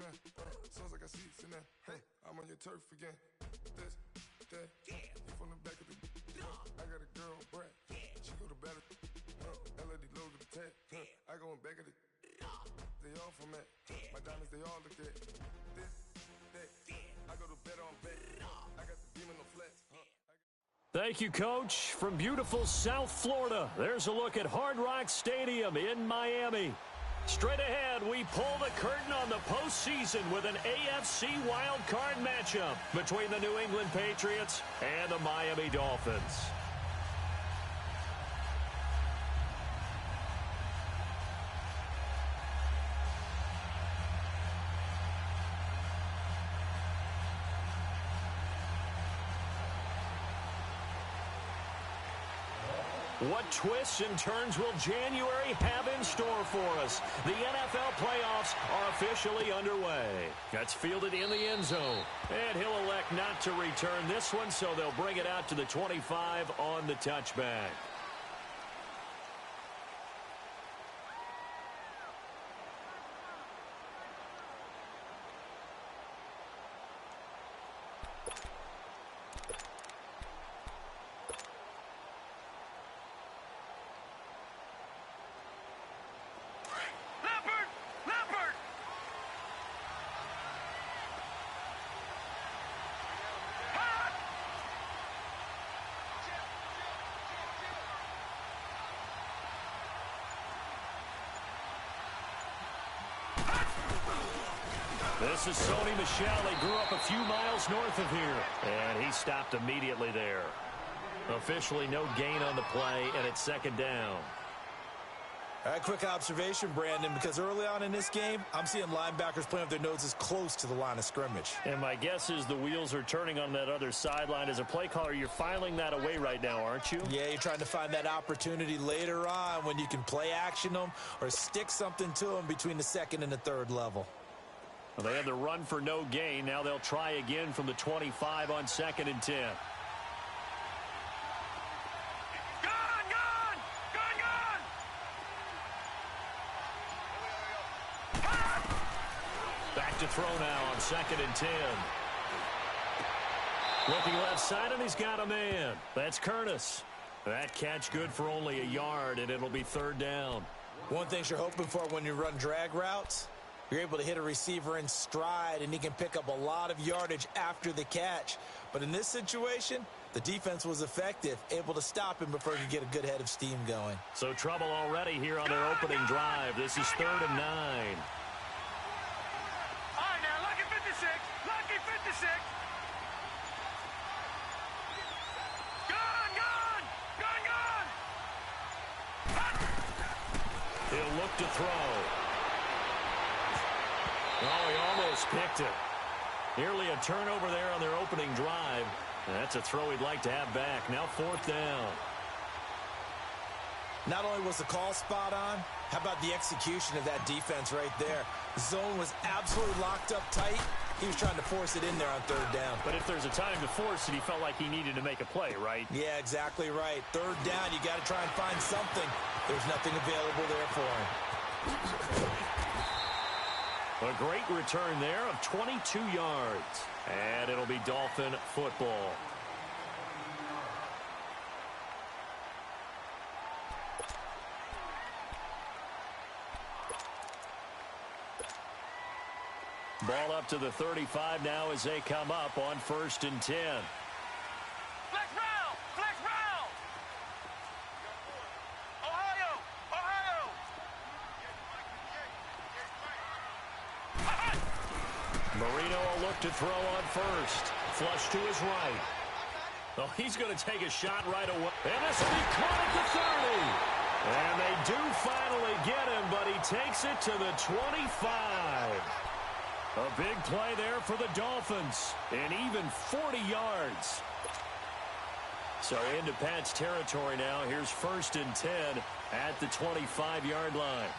now. Sounds like I see it now. Hey, I'm on your turf again. This, that, you from the back of the. I got a girl, Brad. She go to battle. LAD logo the tag. I go in back of the. They all from that. My diamonds, they all look at. This, that. I go to bed on bed. I got the beam in the flat. Thank you, Coach. From beautiful South Florida, there's a look at Hard Rock Stadium in Miami. Straight ahead, we pull the curtain on the postseason with an AFC wildcard matchup between the New England Patriots and the Miami Dolphins. What twists and turns will January have in store for us? The NFL playoffs are officially underway. That's fielded in the end zone. And he'll elect not to return this one, so they'll bring it out to the 25 on the touchback. This is Sony Michel. He grew up a few miles north of here. And he stopped immediately there. Officially no gain on the play, and it's second down. All right, quick observation, Brandon, because early on in this game, I'm seeing linebackers playing with their noses close to the line of scrimmage. And my guess is the wheels are turning on that other sideline. As a play caller, you're filing that away right now, aren't you? Yeah, you're trying to find that opportunity later on when you can play action them or stick something to them between the second and the third level. Well, they had the run for no gain. Now they'll try again from the 25 on 2nd and 10. Back to throw now on 2nd and 10. Looking left side, and he's got a man. That's Curtis. That catch good for only a yard, and it'll be third down. One thing you're hoping for when you run drag routes, you're able to hit a receiver in stride, and he can pick up a lot of yardage after the catch. But in this situation, the defense was effective, able to stop him before he could get a good head of steam going. So trouble already here on their opening drive. This is 3rd and 9. All right, now, lucky 56. Lucky 56. Gone. He'll look to throw. Oh, he almost picked it. Nearly a turnover there on their opening drive. That's a throw he'd like to have back. Now 4th down. Not only was the call spot on, how about the execution of that defense right there? The zone was absolutely locked up tight. He was trying to force it in there on 3rd down. But if there's a time to force it, he felt like he needed to make a play, right? Yeah, exactly right. 3rd down, you got to try and find something. There's nothing available there for him. A great return there of 22 yards. And it'll be Dolphin football. Ball up to the 35 now as they come up on 1st and 10. Flex round! Flex round! Ohio! Marino will look to throw on 1st. Flush to his right. Oh, he's going to take a shot right away. And this will be caught at the 30. And they do finally get him, but he takes it to the 25. A big play there for the Dolphins. And even 40 yards. So into Pat's territory now. Here's 1st and 10 at the 25-yard line.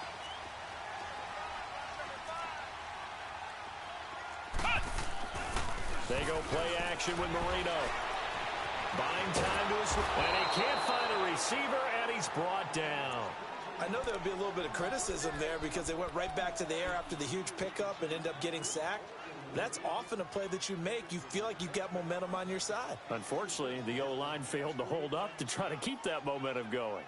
They go play action with Marino. Buying time to his, and he can't find a receiver, and he's brought down. I know there would be a little bit of criticism there because they went right back to the air after the huge pickup and ended up getting sacked. That's often a play that you make. You feel like you've got momentum on your side. Unfortunately, the O-line failed to hold up to try to keep that momentum going.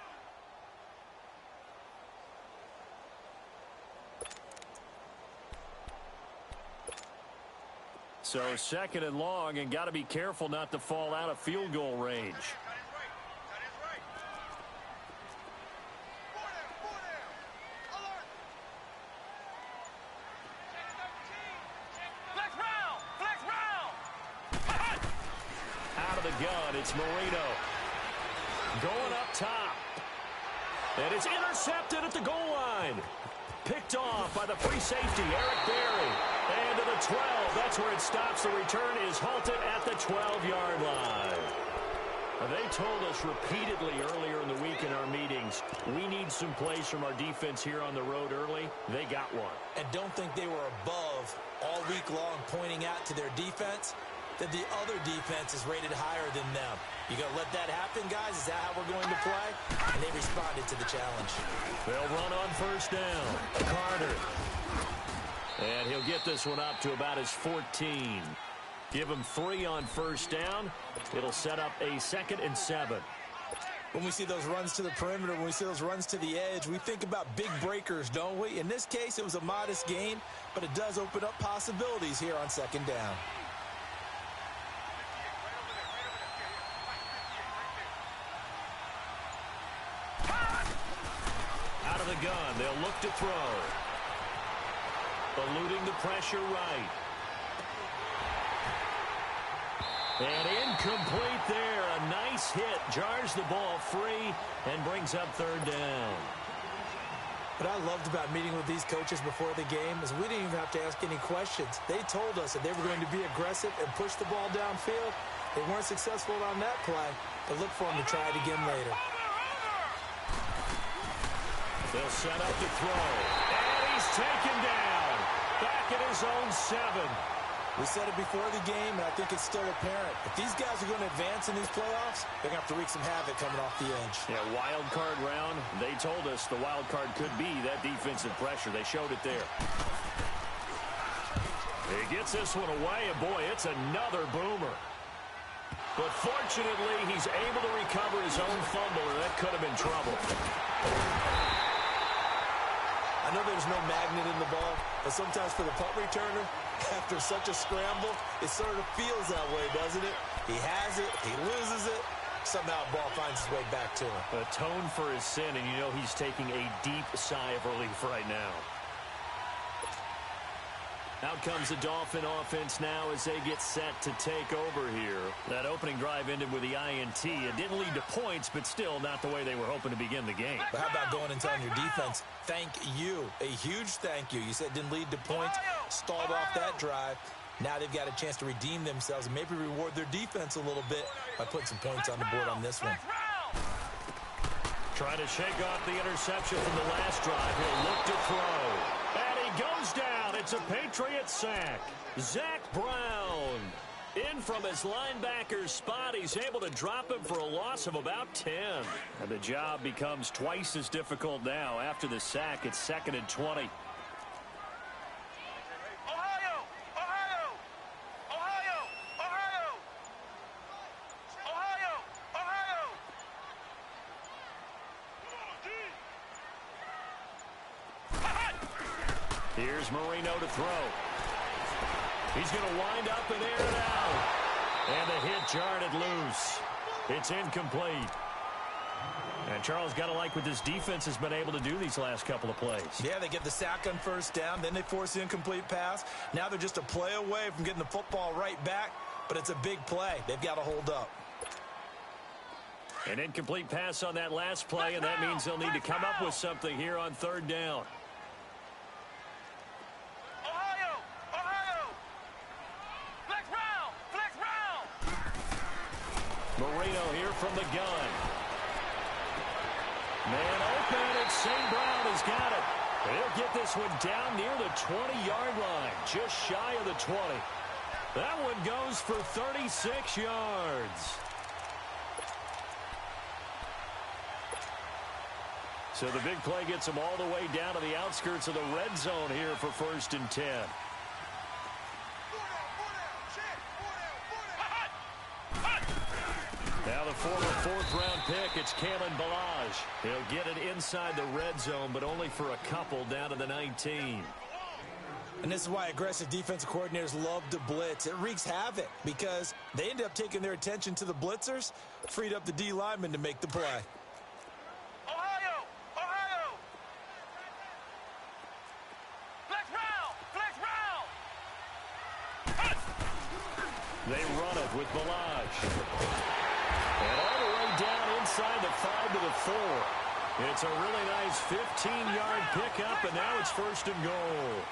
So 2nd and long, and got to be careful not to fall out of field goal range. Out of the gun, it's Marino. Going up top. And it's intercepted at the goal line. Picked off by the free safety, Eric Berry. And to the 12. That's where it stops. The return is halted at the 12-yard line. They told us repeatedly earlier in the week in our meetings, we need some plays from our defense here on the road early. They got one. And don't think they were above all week long pointing out to their defense that the other defense is rated higher than them. You going to let that happen, guys? Is that how we're going to play? And they responded to the challenge. They'll run on 1st down. Carter. And he'll get this one up to about his 14. Give him 3 on 1st down. It'll set up a 2nd and 7. When we see those runs to the perimeter, when we see those runs to the edge, we think about big breakers, don't we? In this case, it was a modest gain, but it does open up possibilities here on 2nd down. Out of the gun, they'll look to throw. Eluding the pressure right. And incomplete there. A nice hit. Jars the ball free and brings up 3rd down. What I loved about meeting with these coaches before the game is we didn't even have to ask any questions. They told us that they were going to be aggressive and push the ball downfield. They weren't successful on that play, but look for them to try it again later. They'll set up to throw. And he's taken down. Back at his own 7. We said it before the game, and I think it's still apparent. If these guys are going to advance in these playoffs, they're going to have to wreak some havoc coming off the edge. Yeah, wild card round. They told us the wild card could be that defensive pressure. They showed it there. He gets this one away, and boy, it's another boomer. But fortunately, he's able to recover his own fumble, or that could have been trouble. I know there's no magnet in the ball, but sometimes for the punt returner, after such a scramble, it sort of feels that way, doesn't it? He has it, he loses it, somehow the ball finds its way back to him. Atone for his sin, and you know he's taking a deep sigh of relief right now. Out comes the Dolphin offense now as they get set to take over here. That opening drive ended with the INT. It didn't lead to points, but still not the way they were hoping to begin the game. But how about going and telling your defense, thank you, a huge thank you. You said it didn't lead to points, stalled off that drive. Now they've got a chance to redeem themselves and maybe reward their defense a little bit by putting some points on the board on this one. Trying to shake off the interception from the last drive. He'll look to throw. And he goes down. It's a Patriot sack. Zach Brown in from his linebacker spot. He's able to drop him for a loss of about 10. And the job becomes twice as difficult now. After the sack, it's 2nd and 20. Here's Marino to throw. He's going to wind up and air it out. And the hit jarred loose. It's incomplete. And Charles, got to like what this defense has been able to do these last couple of plays. Yeah, they get the sack on 1st down. Then they force the incomplete pass. Now they're just a play away from getting the football right back. But it's a big play. They've got to hold up. An incomplete pass on that last play, and that means they'll need to come up with something here on 3rd down. Marino here from the gun. Man open, and St. Brown has got it. He'll get this one down near the 20-yard line, just shy of the 20. That one goes for 36 yards. So the big play gets them all the way down to the outskirts of the red zone here for 1st and 10. Now the former 4th-round pick, it's Kalen Ballage. He'll get it inside the red zone, but only for a couple down to the 19. And this is why aggressive defensive coordinators love to blitz. It wreaks havoc because they end up taking their attention to the blitzers, freed up the D lineman to make the play. Ohio! Ohio! Flex round! Flex round! They run it with Ballage. And all the way down inside the 5 to the 4. It's a really nice 15-yard pickup, and now it's 1st and goal.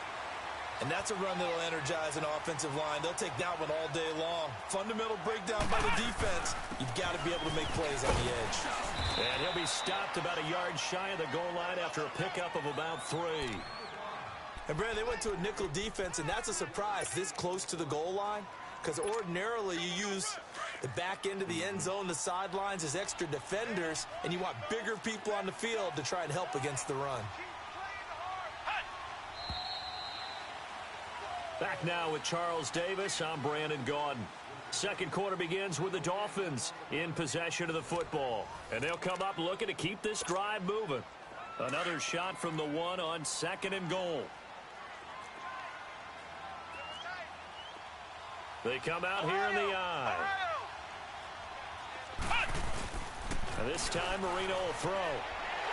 And that's a run that'll energize an offensive line. They'll take that one all day long. Fundamental breakdown by the defense. You've got to be able to make plays on the edge. And he'll be stopped about a yard shy of the goal line after a pickup of about 3. And, Brandon, they went to a nickel defense, and that's a surprise this close to the goal line because ordinarily you use the back end of the end zone, the sidelines as extra defenders, and you want bigger people on the field to try and help against the run. Back now with Charles Davis. I'm Brandon Gaudin. Second quarter begins with the Dolphins in possession of the football. And they'll come up looking to keep this drive moving. Another shot from the 1 on 2nd and goal. They come out here in the eye. And this time Marino will throw.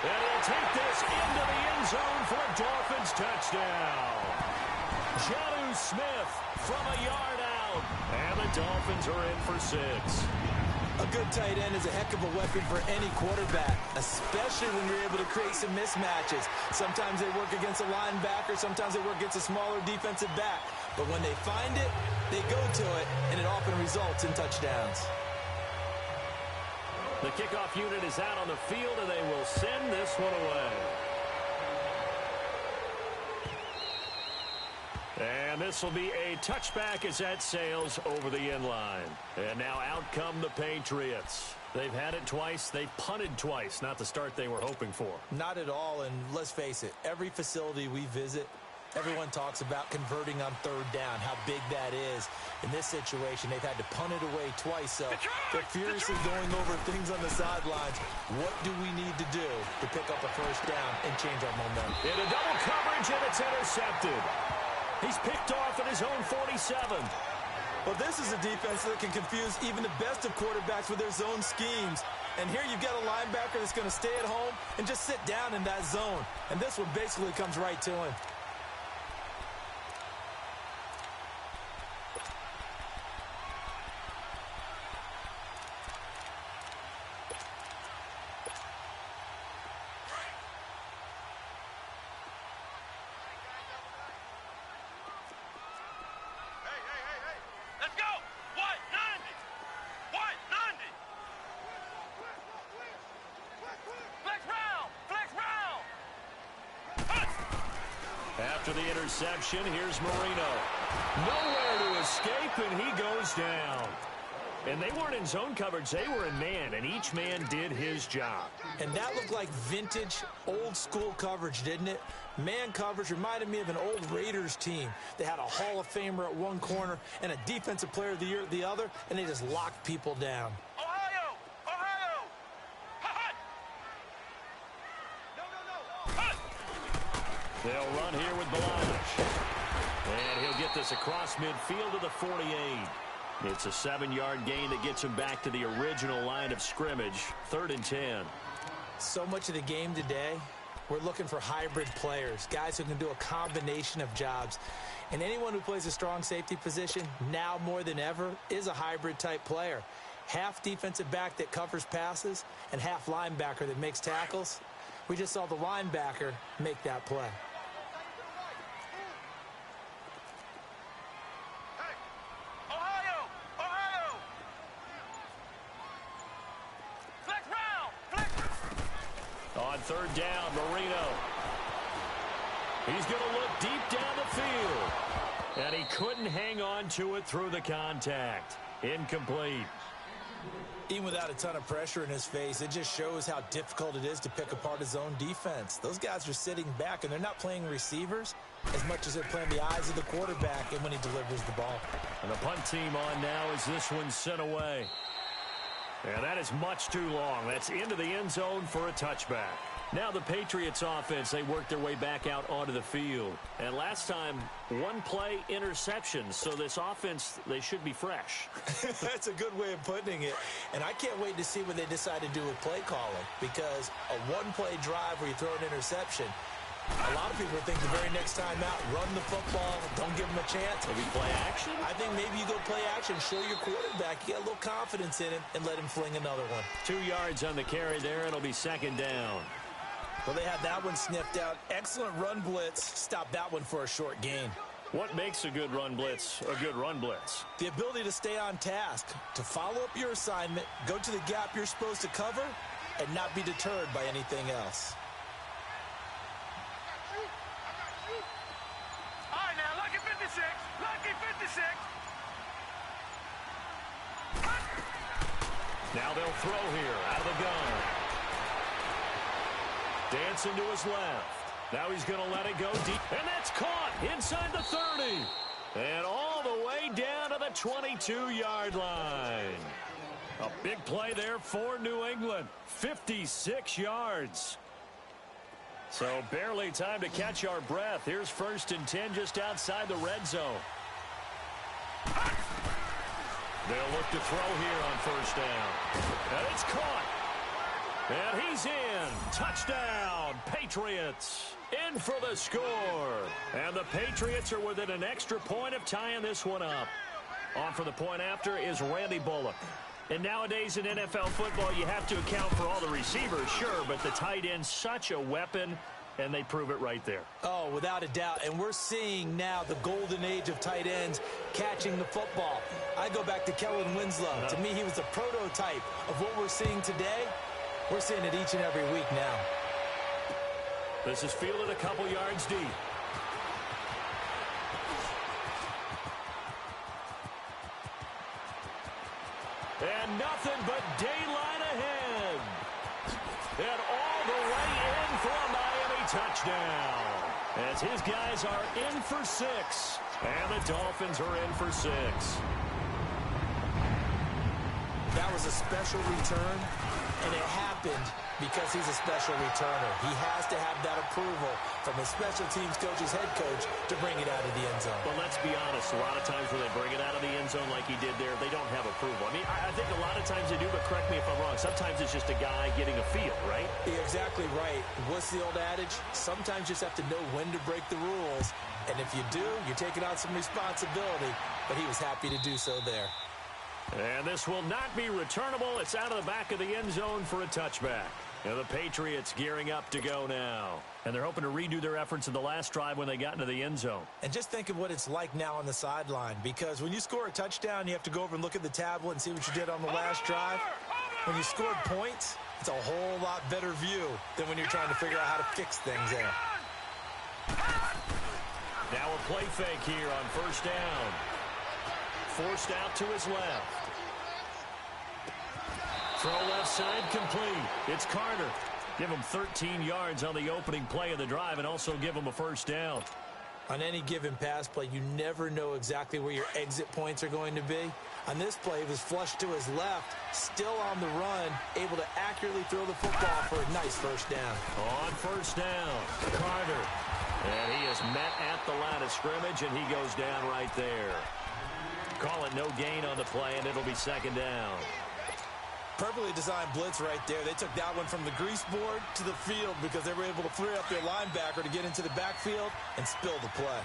And he'll take this into the end zone for a Dolphins touchdown. Jonnu Smith from a yard out. And the Dolphins are in for 6. A good tight end is a heck of a weapon for any quarterback, especially when you're able to create some mismatches. Sometimes they work against a linebacker. Sometimes they work against a smaller defensive back. But when they find it, they go to it, and it often results in touchdowns. The kickoff unit is out on the field, and they will send this one away. And this will be a touchback as that sails over the end line. And now out come the Patriots. They've had it twice. They've punted twice. Not the start they were hoping for. Not at all, and let's face it, every facility we visit, everyone talks about converting on 3rd down, how big that is. In this situation, they've had to punt it away twice, so they're furiously going over things on the sidelines. What do we need to do to pick up a 1st down and change our momentum? In a double coverage, and it's intercepted. He's picked off at his own 47. Well, this is a defense that can confuse even the best of quarterbacks with their zone schemes. And here you've got a linebacker that's going to stay at home and just sit down in that zone. And this one basically comes right to him. After the interception, here's Marino. Nowhere to escape, and he goes down. And they weren't in zone coverage. They were in man, and each man did his job. And that looked like vintage, old-school coverage, didn't it? Man coverage reminded me of an old Raiders team. They had a Hall of Famer at one corner and a Defensive Player of the Year at the other, and they just locked people down. Ohio! Ohio! Hut! No! Hut! They'll run here with Ballage. And he'll get this across midfield to the 48. It's a 7-yard gain that gets him back to the original line of scrimmage. 3rd and 10. So much of the game today, we're looking for hybrid players, guys who can do a combination of jobs. And anyone who plays a strong safety position, now more than ever, is a hybrid-type player. Half defensive back that covers passes and half linebacker that makes tackles. We just saw the linebacker make that play. On 3rd down, Marino. He's going to look deep down the field. And he couldn't hang on to it through the contact. Incomplete. Even without a ton of pressure in his face, it just shows how difficult it is to pick apart his own defense. Those guys are sitting back, and they're not playing receivers as much as they're playing the eyes of the quarterback and when he delivers the ball. And the punt team on now as this one's sent away. And that is much too long. That's into the end zone for a touchback. Now the Patriots offense, they work their way back out onto the field. And last time, one play interception. So this offense, they should be fresh. That's a good way of putting it. And I can't wait to see what they decide to do with play calling. Because a one-play drive where you throw an interception, a lot of people think the very next time out, run the football, don't give them a chance. Maybe play action? I think maybe you go play action, show your quarterback, you got a little confidence in him, and let him fling another one. 2 yards on the carry there, it'll be second down. Well, they had that one sniffed out. Excellent run blitz. Stop that one for a short gain. What makes a good run blitz a good run blitz? The ability to stay on task, to follow up your assignment, go to the gap you're supposed to cover, and not be deterred by anything else. All right, now, lucky 56. Lucky 56. Now they'll throw here out of the gun. Dancing to his left. Now he's going to let it go deep. And that's caught inside the 30. And all the way down to the 22-yard line. A big play there for New England. 56 yards. So barely time to catch our breath. Here's 1st and 10 just outside the red zone. They'll look to throw here on 1st down. And it's caught. And he's in. Touchdown, Patriots. In for the score. And the Patriots are within an extra point of tying this one up. On for the point after is Randy Bullock. And nowadays in NFL football, you have to account for all the receivers, sure, but the tight end's such a weapon, and they prove it right there. Oh, without a doubt. And we're seeing now the golden age of tight ends catching the football. I go back to Kellen Winslow. To me, he was the prototype of what we're seeing today. We're seeing it each and every week now. This is fielded a couple yards deep. And nothing but daylight ahead. And all the way in for a Miami touchdown. As his guys are in for 6. And the Dolphins are in for 6. That was a special return, and it happened because he's a special returner. He has to have that approval from his special teams coach's head coach to bring it out of the end zone. But let's be honest, a lot of times when they bring it out of the end zone like he did there, they don't have approval. I mean, I think a lot of times they do, but correct me if I'm wrong. Sometimes it's just a guy getting a feel, right? You're exactly right. What's the old adage? Sometimes you just have to know when to break the rules. And if you do, you're taking on some responsibility. But he was happy to do so there. And this will not be returnable. It's out of the back of the end zone for a touchback. And the Patriots gearing up to go now. And they're hoping to redo their efforts in the last drive when they got into the end zone. And just think of what it's like now on the sideline. Because when you score a touchdown, you have to go over and look at the tablet and see what you did on the last drive. When you scored points, it's a whole lot better view than when you're trying to figure out how to fix things there. Now a play fake here on 1st down. Forced out to his left. Throw left side complete. It's Carter. Give him 13 yards on the opening play of the drive and also give him a 1st down. On any given pass play, you never know exactly where your exit points are going to be. On this play, it was flushed to his left, still on the run, able to accurately throw the football for a nice 1st down. On 1st down, Carter. And he is met at the line of scrimmage, and he goes down right there. Call it no gain on the play, and it'll be 2nd down. Perfectly designed blitz right there. They took that one from the grease board to the field because they were able to free up their linebacker to get into the backfield and spill the play.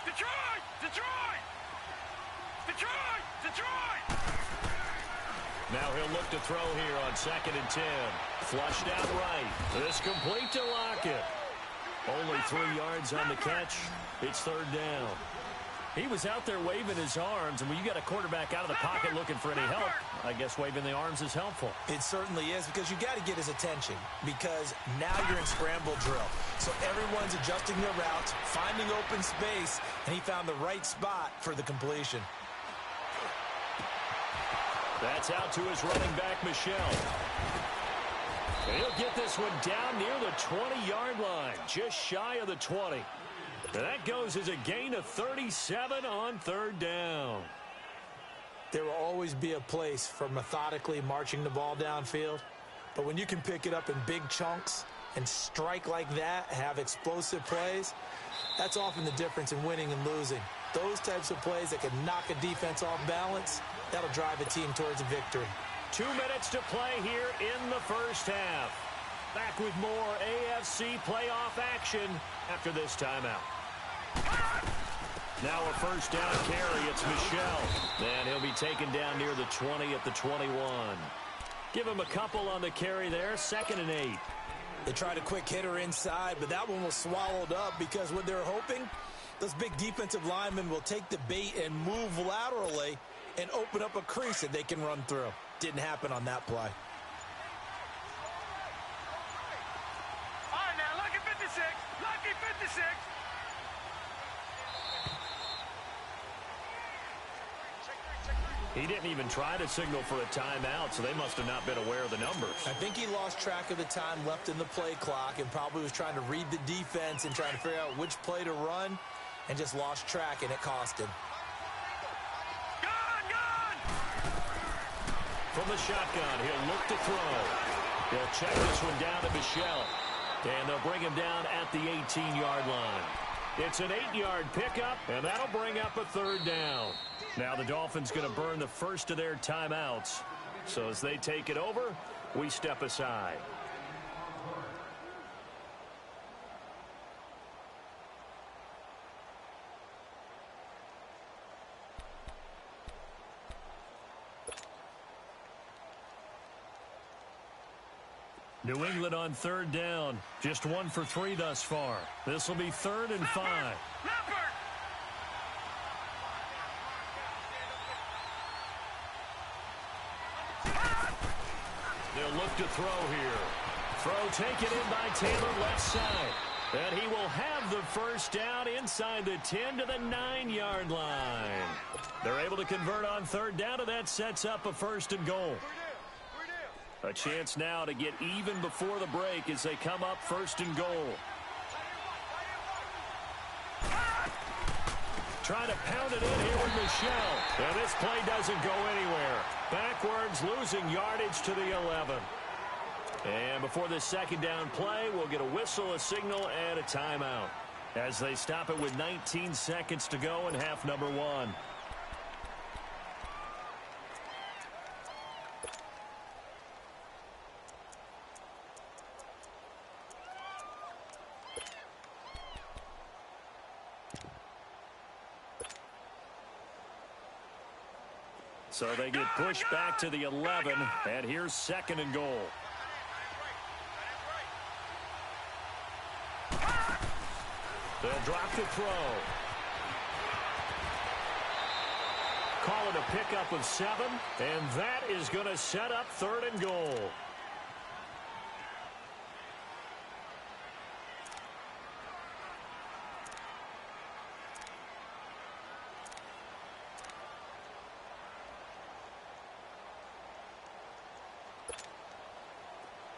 Detroit! Detroit! Detroit! Detroit! Now he'll look to throw here on 2nd and 10. Flushed out right. This complete to Lockett. Only 3 yards on the catch. It's 3rd down. He was out there waving his arms, and when you got a quarterback out of the pocket looking for any help, I guess waving the arms is helpful. It certainly is, because you got to get his attention, because now you're in scramble drill. So everyone's adjusting their routes, finding open space, and he found the right spot for the completion. That's out to his running back, Michel. And he'll get this one down near the 20-yard line, just shy of the 20. And that goes as a gain of 37 on third down. There will always be a place for methodically marching the ball downfield. But when you can pick it up in big chunks and strike like that, have explosive plays, that's often the difference in winning and losing. Those types of plays that can knock a defense off balance, that'll drive a team towards a victory. 2 minutes to play here in the first half. Back with more AFC playoff action after this timeout. Now a first down carry. It's Michel. And he'll be taken down near the 20 at the 21. Give him a couple on the carry there. 2nd and 8. They tried a quick hitter inside, but that one was swallowed up because what they're hoping, those big defensive linemen will take the bait and move laterally and open up a crease that they can run through. Didn't happen on that play. All right, now, lucky 56. Lucky 56. He didn't even try to signal for a timeout, so they must have not been aware of the numbers. I think he lost track of the time left in the play clock and probably was trying to read the defense and trying to figure out which play to run and just lost track, and it cost him. From the shotgun, he'll look to throw. He'll check this one down to Michel. And they'll bring him down at the 18-yard line. It's an 8-yard pickup, and that'll bring up a third down. Now the Dolphins going to burn the first of their timeouts. So as they take it over, we step aside. New England on third down. Just 1 for 3 thus far. This will be 3rd and 5. They'll look to throw here. Throw taken in by Taylor left side. And he will have the first down inside the 10 to the 9-yard line. They're able to convert on third down, and that sets up a 1st and goal. A chance now to get even before the break as they come up 1st and goal. Trying to pound it in here with Michel. And this play doesn't go anywhere. Backwards, losing yardage to the 11. And before this 2nd down play, we'll get a whistle, a signal, and a timeout as they stop it with 19 seconds to go in half number 1. So they get pushed back to the 11, and here's 2nd and goal. They'll drop to throw. Call it a pickup of 7, and that is going to set up 3rd and goal.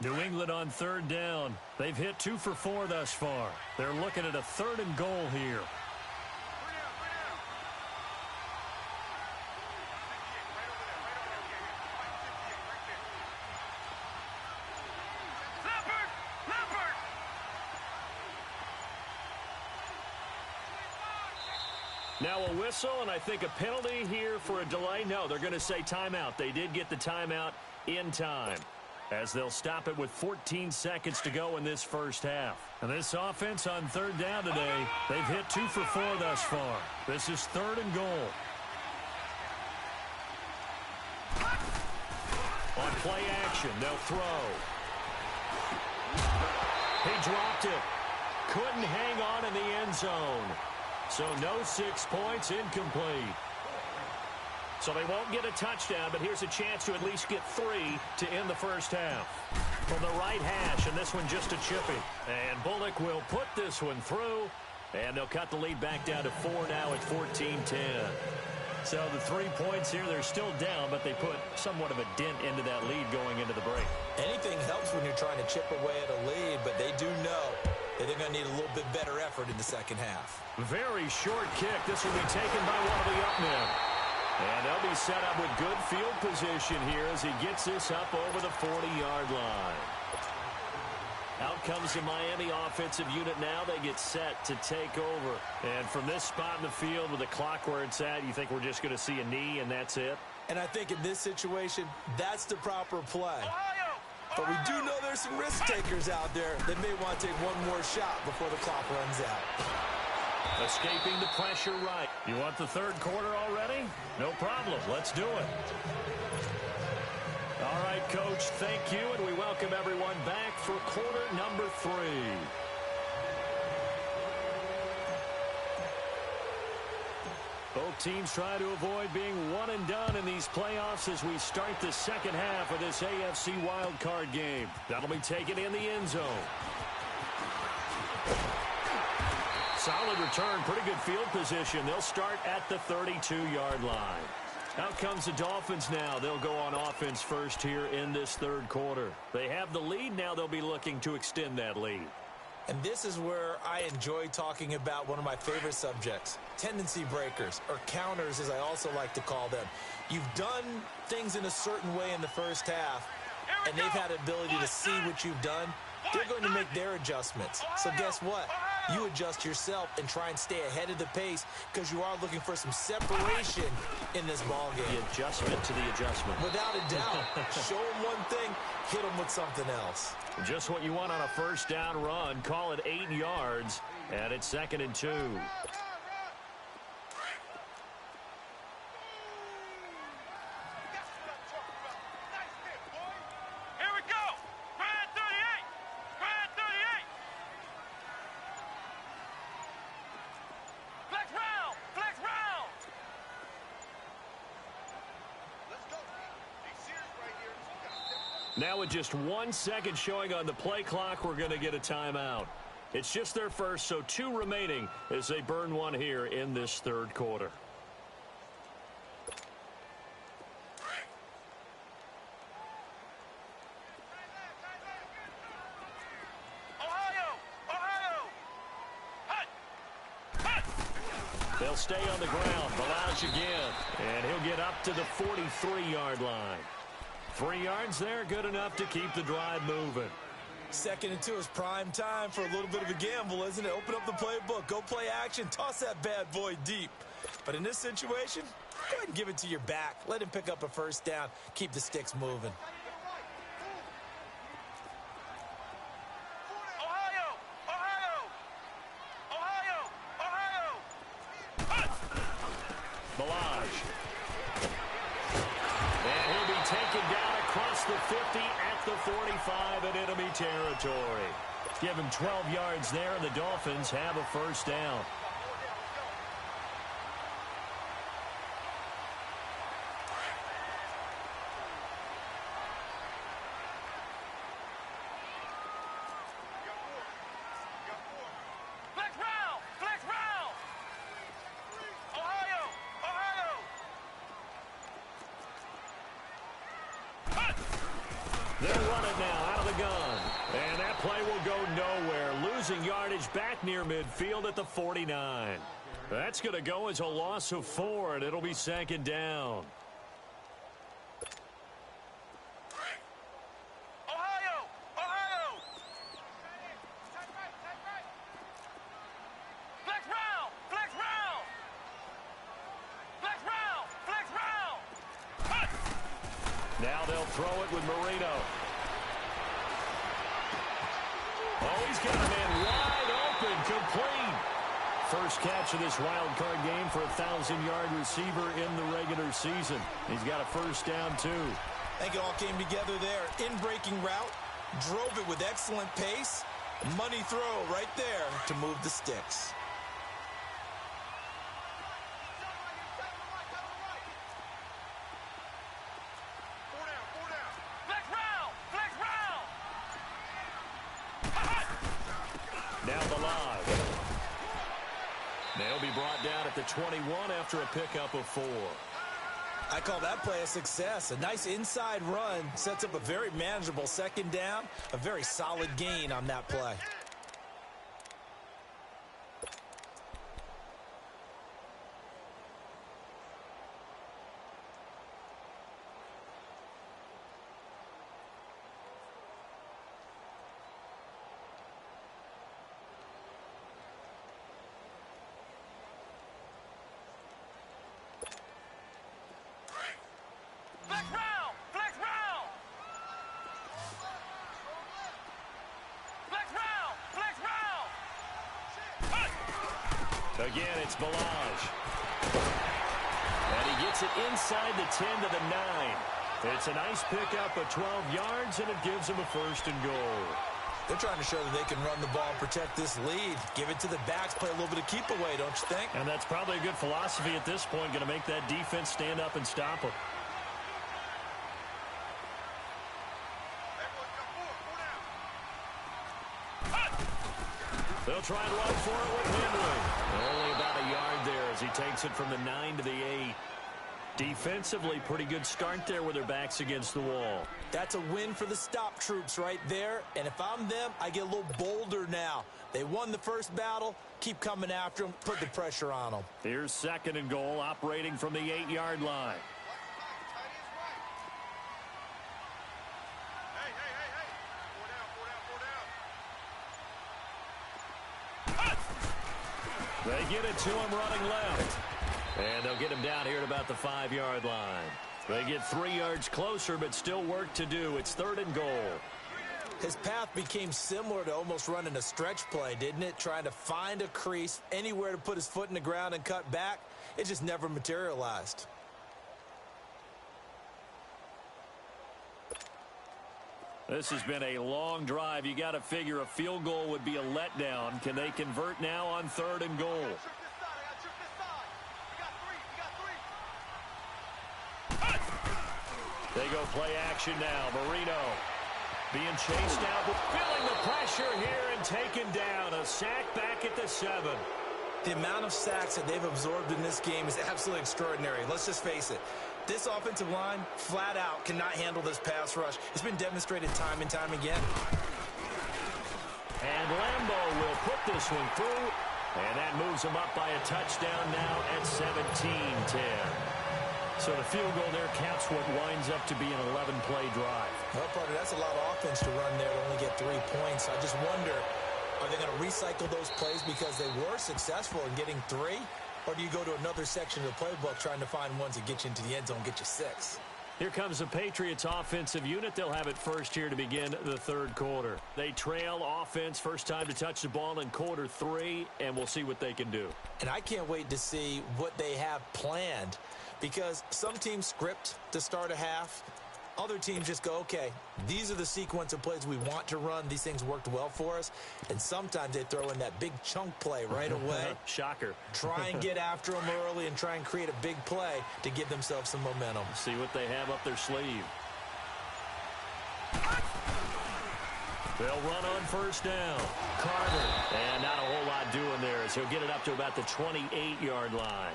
New England on third down. They've hit 2 for 4 thus far. They're looking at a 3rd and goal here. Now a whistle, and I think a penalty here for a delay. No, they're going to say timeout. They did get the timeout in time, as they'll stop it with 14 seconds to go in this first half. And this offense on third down today, they've hit 2 for 4 thus far. This is 3rd and goal. On play action, they'll throw. He dropped it. Couldn't hang on in the end zone. So no 6 points, incomplete. So they won't get a touchdown, but here's a chance to at least get 3 to end the first half. From the right hash, and this one just a chipping. And Bullock will put this one through, and they'll cut the lead back down to 4 now at 14-10. So the 3 points here, they're still down, but they put somewhat of a dent into that lead going into the break. Anything helps when you're trying to chip away at a lead, but they do know that they're going to need a little bit better effort in the second half. Very short kick. This will be taken by one of the up men. And they'll be set up with good field position here as he gets this up over the 40-yard line. Out comes the Miami offensive unit now. They get set to take over. And from this spot in the field with the clock where it's at, you think we're just going to see a knee and that's it? And I think in this situation, that's the proper play. But we do know there's some risk takers out there that may want to take one more shot before the clock runs out. Escaping the pressure right. You want the third quarter already? No problem. Let's do it. All right, Coach, thank you, and we welcome everyone back for quarter number 3. Both teams try to avoid being one and done in these playoffs as we start the second half of this AFC wildcard game. That'll be taken in the end zone. Solid return, pretty good field position. They'll start at the 32-yard line. Out comes the Dolphins now. They'll go on offense first here in this third quarter. They have the lead. Now they'll be looking to extend that lead. And this is where I enjoy talking about one of my favorite subjects, tendency breakers, or counters as I also like to call them. You've done things in a certain way in the first half, and they've had the ability to see what you've done. They're going to make their adjustments. So guess what? You adjust yourself and try and stay ahead of the pace because you are looking for some separation in this ballgame. The adjustment to the adjustment. Without a doubt. Show them one thing, hit them with something else. Just what you want on a first down run. Call it 8 yards, and it's 2nd and 2. Now with just 1 second showing on the play clock, we're going to get a timeout. It's just their first, so 2 remaining as they burn one here in this third quarter. They'll stay on the ground. Balaj again. And he'll get up to the 43-yard line. 3 yards there, good enough to keep the drive moving. 2nd and 2 is prime time for a little bit of a gamble, isn't it? Open up the playbook, go play action, toss that bad boy deep. But in this situation, go ahead and give it to your back. Let him pick up a first down, keep the sticks moving. The 50 at the 45 in enemy territory. Give him 12 yards there, and the Dolphins have a first down. They'll run it now out of the gun. And that play will go nowhere. Losing yardage back near midfield at the 49. That's going to go as a loss of 4, and it'll be 2nd down. Now they'll throw it with Marino. Oh, he's got a man wide open, complete. First catch of this wild card game for a 1,000-yard receiver in the regular season. He's got a first down, too. I think it all came together there. In-breaking route, drove it with excellent pace. Money throw right there to move the sticks. They'll be brought down at the 21 after a pickup of 4. I call that play a success. A nice inside run sets up a very manageable second down. A very solid gain on that play. Again, it's Balaj. And he gets it inside the 10 to the 9. It's a nice pickup of 12 yards, and it gives him a 1st and goal. They're trying to show that they can run the ball and protect this lead. Give it to the backs, play a little bit of keep away, don't you think? And that's probably a good philosophy at this point, going to make that defense stand up and stop them. They'll try and run for it with Henry. Only about a yard there as he takes it from the 9 to the 8. Defensively, pretty good start there with their backs against the wall. That's a win for the stop troops right there. And if I'm them, I get a little bolder now. They won the first battle. Keep coming after them. Put the pressure on them. Here's 2nd and goal, operating from the 8-yard line. They get it to him running left. And they'll get him down here at about the 5-yard line. They get 3 yards closer, but still work to do. It's 3rd and goal. His path became similar to almost running a stretch play, didn't it? Trying to find a crease, anywhere to put his foot in the ground and cut back. It just never materialized. This has been a long drive. You got to figure a field goal would be a letdown. Can they convert now on 3rd and goal? They go play action now. Marino being chased out, but feeling the pressure here and taken down. A sack back at the 7. The amount of sacks that they've absorbed in this game is absolutely extraordinary. Let's just face it. This offensive line, flat out, cannot handle this pass rush. It's been demonstrated time and time again. And Lambo will put this one through, and that moves him up by a touchdown now at 17-10. So the field goal there counts what winds up to be an 11-play drive. Well, partner, that's a lot of offense to run there to only get 3 points. I just wonder, are they going to recycle those plays because they were successful in getting 3? Or do you go to another section of the playbook trying to find ones that get you into the end zone, get you 6? Here comes the Patriots offensive unit. They'll have it first here to begin the 3rd quarter. They trail offense, first time to touch the ball in quarter 3, and we'll see what they can do. And I can't wait to see what they have planned, because some teams script to start a half. Other teams just go, okay, these are the sequence of plays we want to run. These things worked well for us. And sometimes they throw in that big chunk play right away. Shocker. Try and get after them early and try and create a big play to give themselves some momentum. See what they have up their sleeve. They'll run on first down. Carter. And not a whole lot doing there as he'll get it up to about the 28-yard line.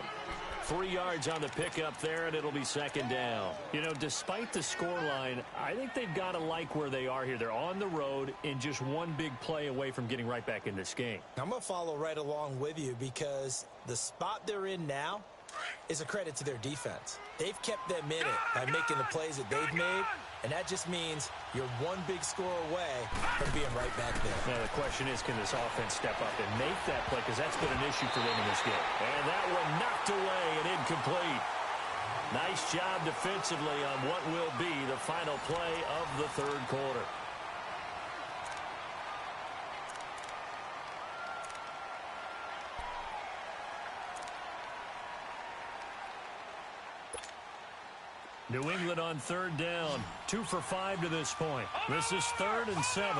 3 yards on the pickup there, and it'll be 2nd down. You know, despite the scoreline, I think they've got to like where they are here. They're on the road and just one big play away from getting right back in this game. I'm going to follow right along with you because the spot they're in now is a credit to their defense. They've kept them in it by making the plays that they've made, and that just means you're one big score away from being right back there. Now, the question is, can this offense step up and make that play? Because that's been an issue for them in this game. And that one knocked away and incomplete. Nice job defensively on what will be the final play of the 3rd quarter. New England on 3rd down. 2 for 5 to this point. This is 3rd and 7.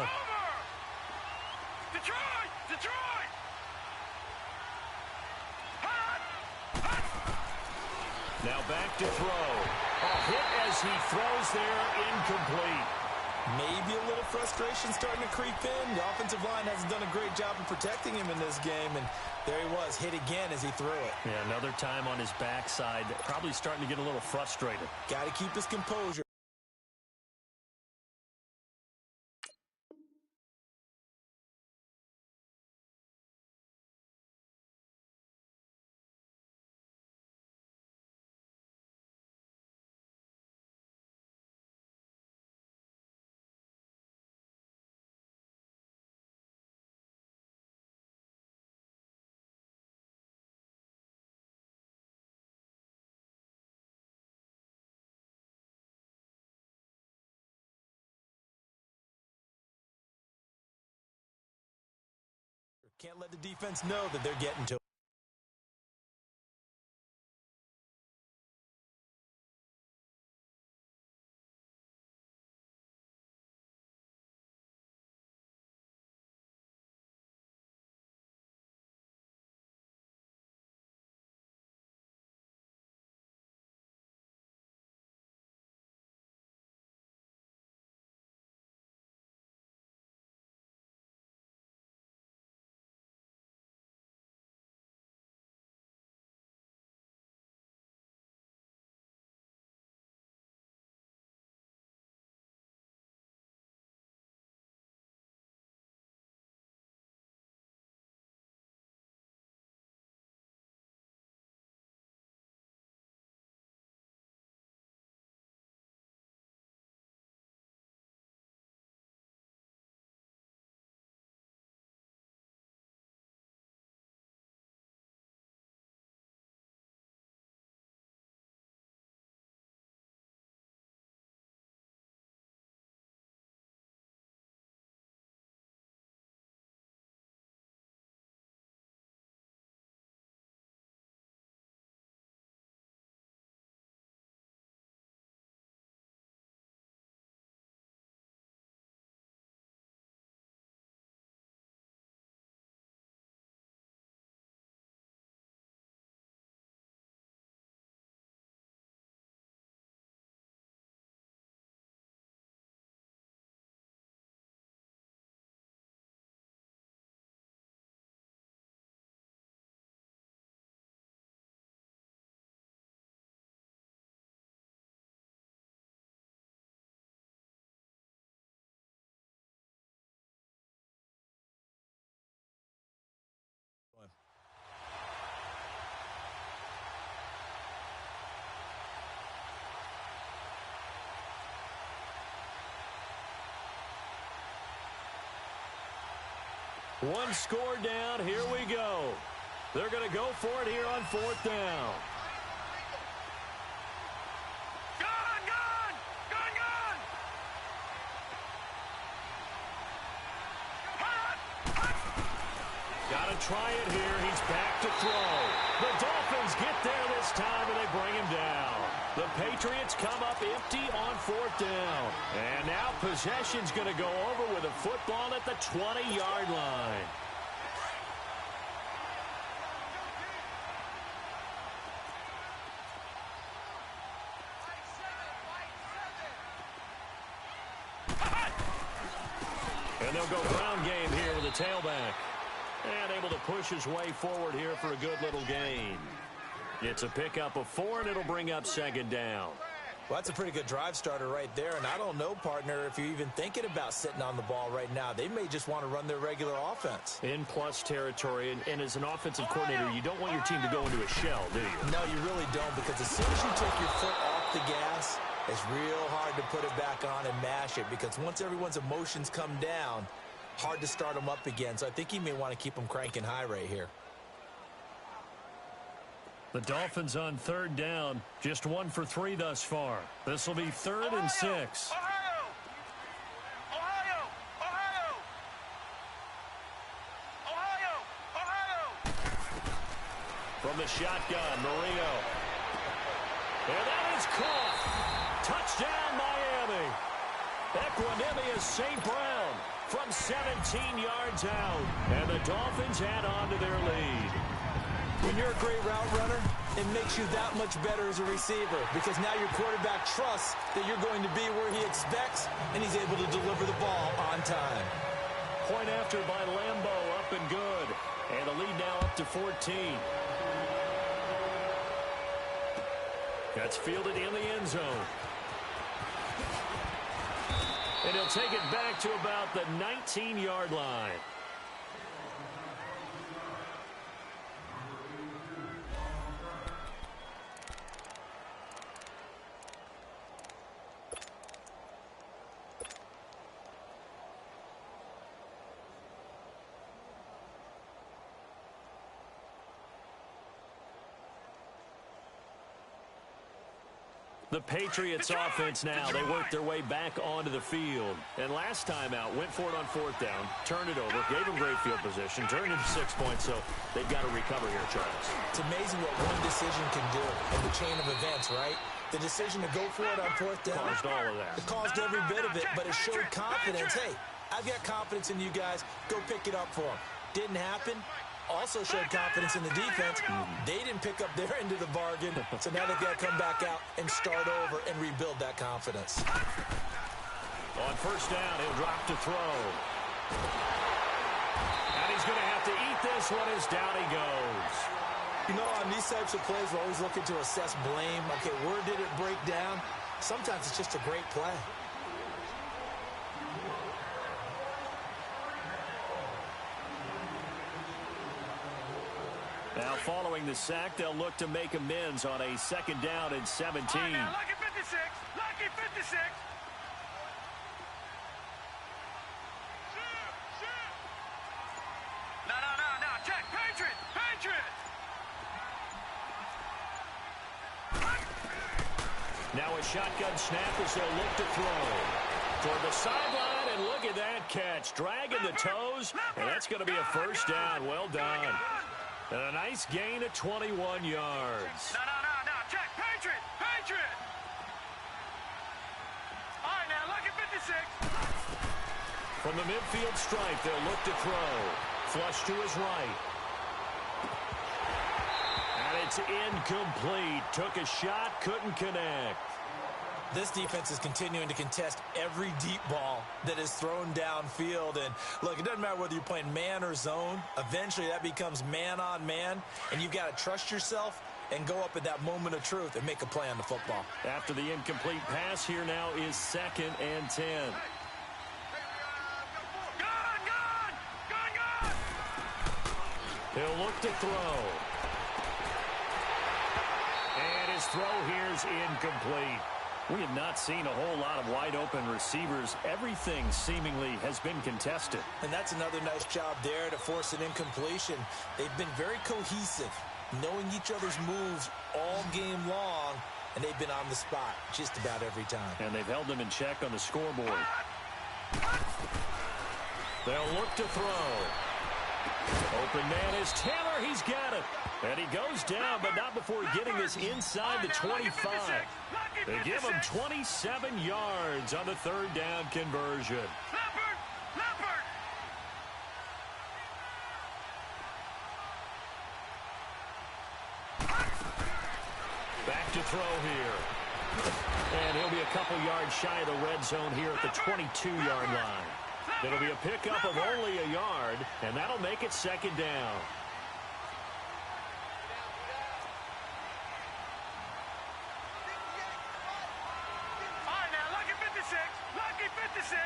Detroit! Detroit! Now back to throw. A hit as he throws there, incomplete. Maybe a little frustration starting to creep in. The offensive line hasn't done a great job of protecting him in this game, and there he was, hit again as he threw it. Yeah, another time on his backside, probably starting to get a little frustrated. Got to keep his composure. Can't let the defense know that they're getting to him. One score down. Here we go. They're going to go for it here on fourth down. Gun, gun! Gun, gun! Got to try it here. He's back to throw. The Dolphins get there this time, and they bring him down. The Patriots come up empty on fourth down. And now possession's going to go over with a football at the 20-yard line. And they'll go ground game here with a tailback. And able to push his way forward here for a good little gain. It's a pickup of 4, and it'll bring up second down. Well, that's a pretty good drive starter right there, and I don't know, partner, if you're even thinking about sitting on the ball right now. They may just want to run their regular offense. In plus territory, and as an offensive coordinator, you don't want your team to go into a shell, do you? No, you really don't, because as soon as you take your foot off the gas, it's real hard to put it back on and mash it, because once everyone's emotions come down, hard to start them up again. So I think you may want to keep them cranking high right here. The Dolphins on third down, just 1 for 3 thus far. This will be 3rd and 6. Ohio! Ohio! Ohio! Ohio! Ohio! From the shotgun, Marino. And that is caught. Touchdown, Miami. Equanimous St. Brown from 17 yards out. And the Dolphins add on to their lead. When you're a great route runner, it makes you that much better as a receiver because now your quarterback trusts that you're going to be where he expects, and he's able to deliver the ball on time. Point after by Lambeau, up and good. And the lead now up to 14. That's fielded in the end zone. And he'll take it back to about the 19-yard line. The Patriots offense now, they work their way back onto the field. And last time out, went for it on fourth down, turned it over, gave them great field position, turned into 6 points, so they've got to recover here, Charles. It's amazing what one decision can do in the chain of events, right? The decision to go for it on fourth down. Caused all of that. It caused every bit of it, but it showed confidence. Hey, I've got confidence in you guys. Go pick it up for them. Didn't happen. Also showed confidence in the defense. They didn't pick up their end of the bargain, so now they've got to come back out and start over and rebuild that confidence. On first down, he'll drop to throw. And he's going to have to eat this one as down he goes. You know, on these types of plays, we're always looking to assess blame. Okay, where did it break down? Sometimes it's just a great play. Now, following the sack, they'll look to make amends on a second down and 17. Right now, lucky 56. Lucky 56. No. Check. Patriot. Now a shotgun snap as they'll look to throw. Toward the sideline, and look at that catch. Dragging the toes, and that's going to be a first down. Well done. And a nice gain of 21 yards. No. Check. Patriot. All right, now, lucky 56. From the midfield stripe, they'll look to throw. Flush to his right. And it's incomplete. Took a shot, couldn't connect. This defense is continuing to contest every deep ball that is thrown downfield. And, look, it doesn't matter whether you're playing man or zone. Eventually, that becomes man-on-man, and you've got to trust yourself and go up at that moment of truth and make a play on the football. After the incomplete pass, here now is 2nd and 10. Gun! He'll look to throw. And his throw here's incomplete. We have not seen a whole lot of wide-open receivers. Everything seemingly has been contested. And that's another nice job there to force an incompletion. They've been very cohesive, knowing each other's moves all game long, and they've been on the spot just about every time. And they've held them in check on the scoreboard. They'll look to throw. Open man is Taylor. He's got it. And he goes down, but not before getting this inside the 25. They give him 27 yards on the third down conversion. Leopard! Back to throw here. And he'll be a couple yards shy of the red zone here at the 22-yard line. It'll be a pickup of only a yard, and that'll make it second down. All right, now, lucky 56. Lucky 56.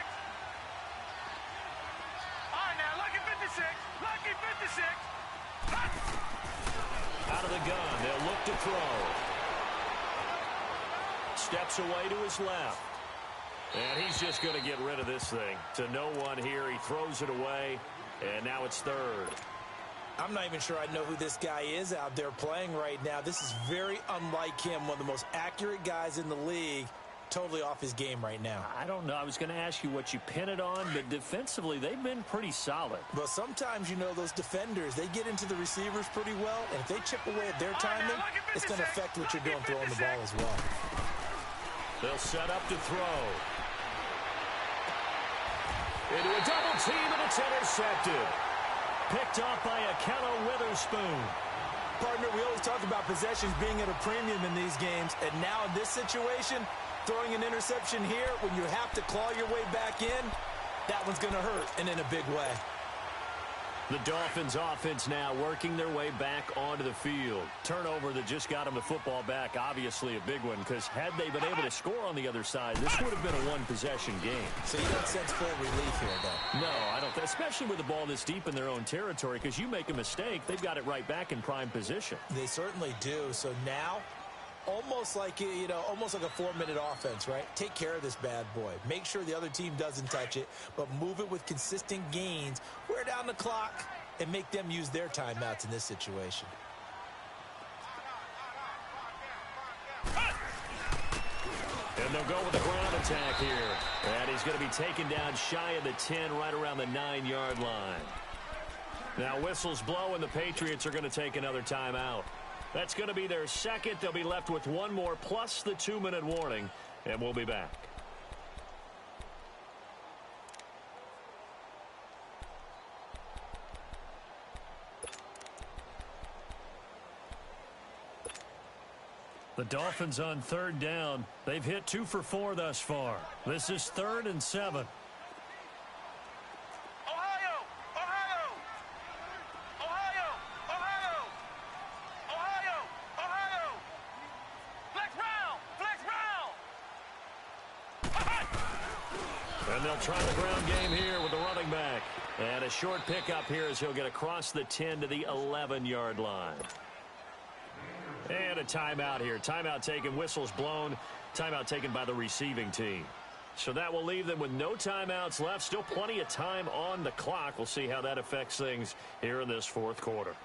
All right, now, lucky 56. Lucky 56. Out of the gun, they'll look to throw. Steps away to his left. And he's just going to get rid of this thing. To no one here, he throws it away, and now it's third. I'm not even sure I know who this guy is out there playing right now. This is very unlike him, one of the most accurate guys in the league. Totally off his game right now. I don't know. I was going to ask you what you pin it on, but defensively, they've been pretty solid. But sometimes, you know, those defenders, they get into the receivers pretty well, and if they chip away at their timing, it's going to affect what you're doing throwing the ball as well. They'll set up to throw. Into a double team, and it's intercepted. Picked off by Akello Witherspoon. partner, we always talk about possessions being at a premium in these games, and now in this situation, throwing an interception here when you have to claw your way back in, that one's going to hurt, and in a big way. The Dolphins offense now working their way back onto the field. Turnover that just got them the football back, obviously a big one, because had they been able to score on the other side, this would have been a one-possession game. So you don't sense full relief here, though? No, I don't. Especially with the ball this deep in their own territory, because you make a mistake, they've got it right back in prime position. They certainly do. So now, almost like almost like a 4-minute offense, right? Take care of this bad boy. Make sure the other team doesn't touch it, but move it with consistent gains. Wear down the clock and make them use their timeouts in this situation. And they'll go with the ground attack here. And he's going to be taken down shy of the 10, right around the 9-yard line. Now whistles blow, and the Patriots are going to take another timeout. That's going to be their second. They'll be left with one more plus the 2-minute warning, and we'll be back. The Dolphins on third down. They've hit 2 for 4 thus far. This is 3rd and 7. And they'll try the ground game here with the running back. And a short pickup here as he'll get across the 10 to the 11-yard line. And a timeout here. Timeout taken, whistles blown. Timeout taken by the receiving team. So that will leave them with no timeouts left. Still plenty of time on the clock. We'll see how that affects things here in this fourth quarter.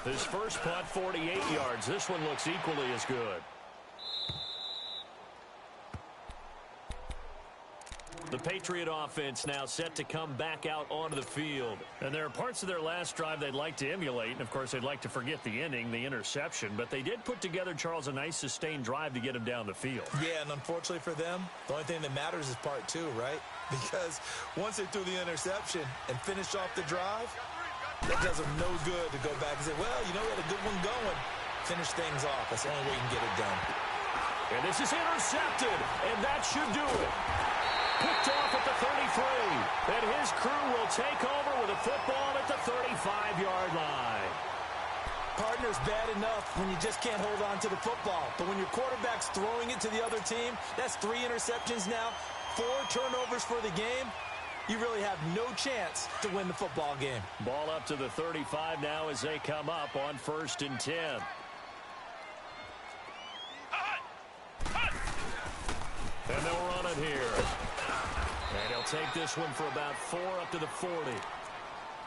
His first punt, 48 yards. This one looks equally as good. The Patriot offense now set to come back out onto the field. And there are parts of their last drive they'd like to emulate. And, of course, they'd like to forget the ending, the interception. But they did put together, Charles, a nice sustained drive to get him down the field. Yeah, and unfortunately for them, the only thing that matters is part 2, right? Because once they threw the interception and finished off the drive, that does them no good to go back and say, well, we had a good one going. Finish things off. That's the only way you can get it done. And this is intercepted, and that should do it. Picked off at the 33, and his crew will take over with a football at the 35-yard line. Partner's bad enough when you just can't hold on to the football. But when your quarterback's throwing it to the other team, that's 3 interceptions now, 4 turnovers for the game. You really have no chance to win the football game. Ball up to the 35 now as they come up on 1st and 10. And they'll run it here. And he'll take this one for about 4 up to the 40.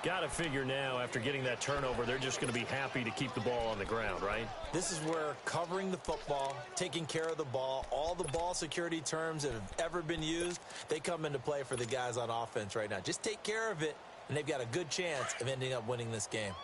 Got to figure now, after getting that turnover, they're just going to be happy to keep the ball on the ground, right? This is where covering the football, taking care of the ball, all the ball security terms that have ever been used, they come into play for the guys on offense right now. Just take care of it, and they've got a good chance of ending up winning this game.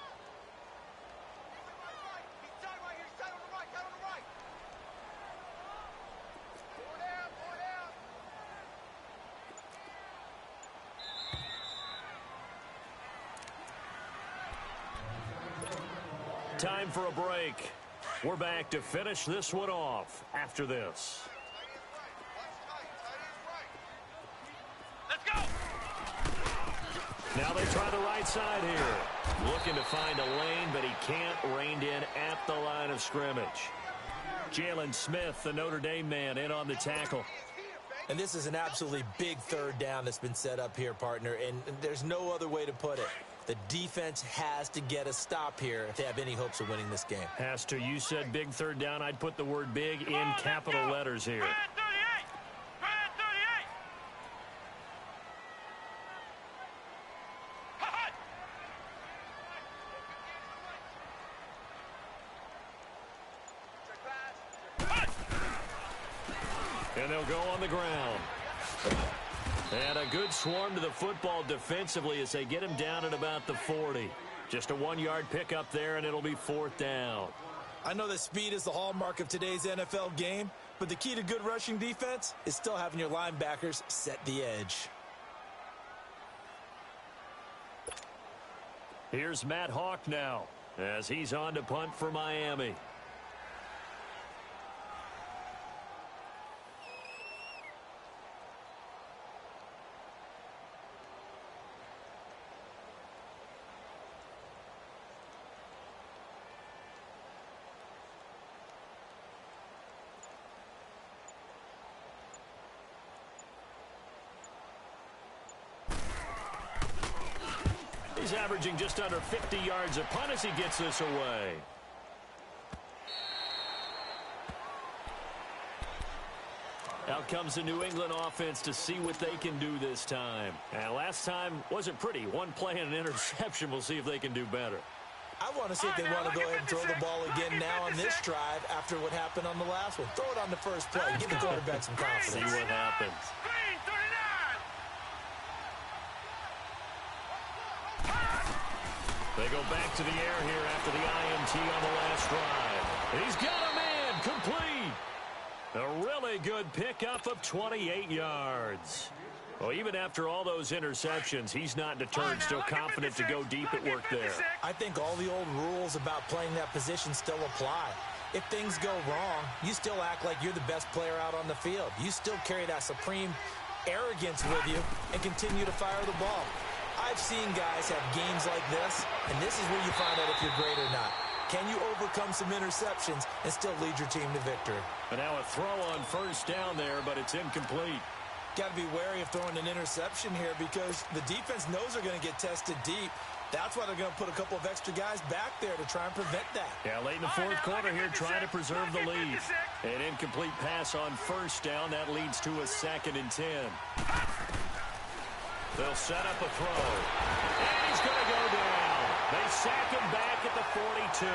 Time for a break. We're back to finish this one off after this. Let's go! Now they try the right side here. Looking to find a lane, but he can't. Reined in at the line of scrimmage. Jalen Smith, the Notre Dame man, in on the tackle. And this is an absolutely big 3rd down that's been set up here, partner, and there's no other way to put it. The defense has to get a stop here if they have any hopes of winning this game. Has to. You said big 3rd down. I'd put the word big in capital letters here. And they'll go on the ground. And a good swarm to the football defensively as they get him down at about the 40. Just a 1-yard pickup there, and it'll be 4th down. I know that speed is the hallmark of today's NFL game, but the key to good rushing defense is still having your linebackers set the edge. Here's Matt Hawk now as he's on to punt for Miami. He's averaging just under 50 yards a punt as he gets this away. Out comes the New England offense to see what they can do this time. And last time wasn't pretty. One play and an interception. We'll see if they can do better. I want to see if they want to go ahead and throw the ball again now on this drive after what happened on the last one. Throw it on the first play. Give the quarterback some confidence. See what happens. They go back to the air here after the INT on the last drive. He's got a man complete. A really good pickup of 28 yards. Well, even after all those interceptions, he's not deterred, still confident to go deep at work there. I think all the old rules about playing that position still apply. If things go wrong, you still act like you're the best player out on the field. You still carry that supreme arrogance with you and continue to fire the ball. I've seen guys have games like this, and this is where you find out if you're great or not. Can you overcome some interceptions and still lead your team to victory? And now a throw on first down there, but it's incomplete. Got to be wary of throwing an interception here because the defense knows they're going to get tested deep. That's why they're going to put a couple of extra guys back there to try and prevent that. Yeah, late in the fourth quarter here, trying to preserve the lead. An incomplete pass on first down. That leads to a 2nd and 10. They'll set up a throw. And he's going to go down. They sack him back at the 42.